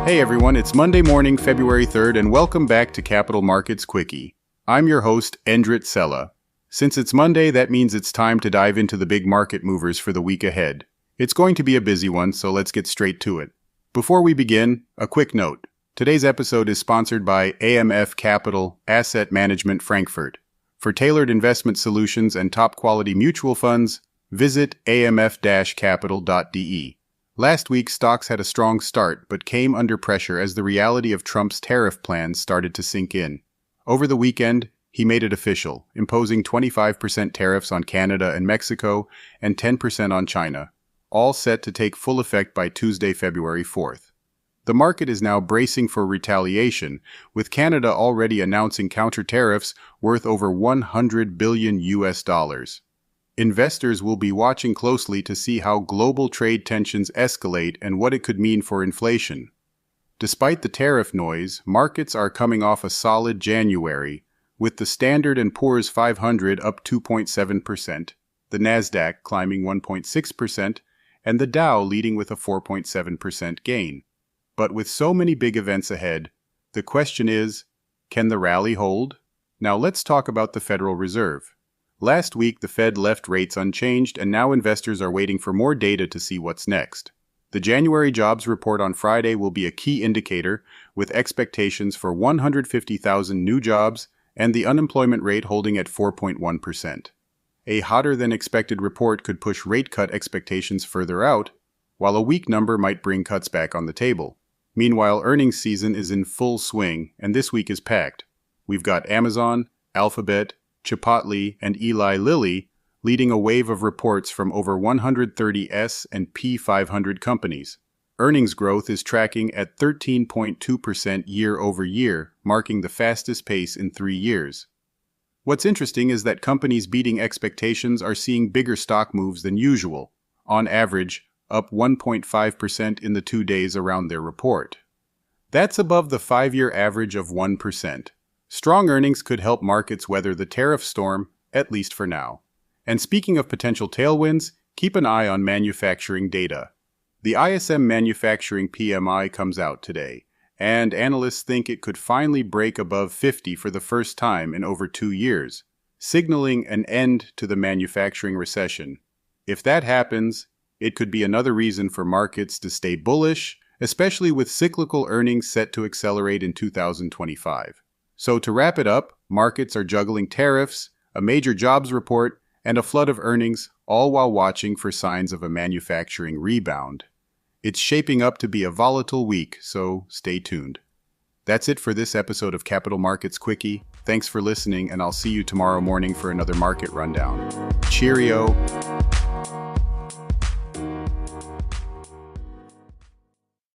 Hey everyone, it's Monday morning, February 3rd, and welcome back to Capital Markets Quickie. I'm your host, Endrit Sella. Since it's Monday, that means it's time to dive into the big market movers for the week ahead. It's going to be a busy one, so let's get straight to it. Before we begin, a quick note. Today's episode is sponsored by AMF Capital Asset Management Frankfurt. For tailored investment solutions and top-quality mutual funds, visit amf-capital.de. Last week, stocks had a strong start, but came under pressure as the reality of Trump's tariff plans started to sink in. Over the weekend, he made it official, imposing 25% tariffs on Canada and Mexico and 10% on China, all set to take full effect by Tuesday, February 4th. The market is now bracing for retaliation, with Canada already announcing counter tariffs worth over $100 billion. Investors will be watching closely to see how global trade tensions escalate and what it could mean for inflation. Despite the tariff noise, markets are coming off a solid January, with the Standard & Poor's 500 up 2.7%, the Nasdaq climbing 1.6%, and the Dow leading with a 4.7% gain. But with so many big events ahead, the question is, can the rally hold? Now let's talk about the Federal Reserve. Last week, the Fed left rates unchanged, and now investors are waiting for more data to see what's next. The January jobs report on Friday will be a key indicator, with expectations for 150,000 new jobs and the unemployment rate holding at 4.1%. A hotter-than-expected report could push rate cut expectations further out, while a weak number might bring cuts back on the table. Meanwhile, earnings season is in full swing, and this week is packed. We've got Amazon, Alphabet, Chipotle, and Eli Lilly leading a wave of reports from over 130 S&P 500 companies. Earnings growth is tracking at 13.2% year over year, marking the fastest pace in 3 years. What's interesting is that companies beating expectations are seeing bigger stock moves than usual, on average up 1.5% in the 2 days around their report. That's above the 5-year average of 1%. Strong earnings could help markets weather the tariff storm, at least for now. And speaking of potential tailwinds, keep an eye on manufacturing data. The ISM Manufacturing PMI comes out today, and analysts think it could finally break above 50 for the first time in over 2 years, signaling an end to the manufacturing recession. If that happens, it could be another reason for markets to stay bullish, especially with cyclical earnings set to accelerate in 2025. So to wrap it up, markets are juggling tariffs, a major jobs report, and a flood of earnings, all while watching for signs of a manufacturing rebound. It's shaping up to be a volatile week, so stay tuned. That's it for this episode of Capital Markets Quickie. Thanks for listening, and I'll see you tomorrow morning for another market rundown. Cheerio!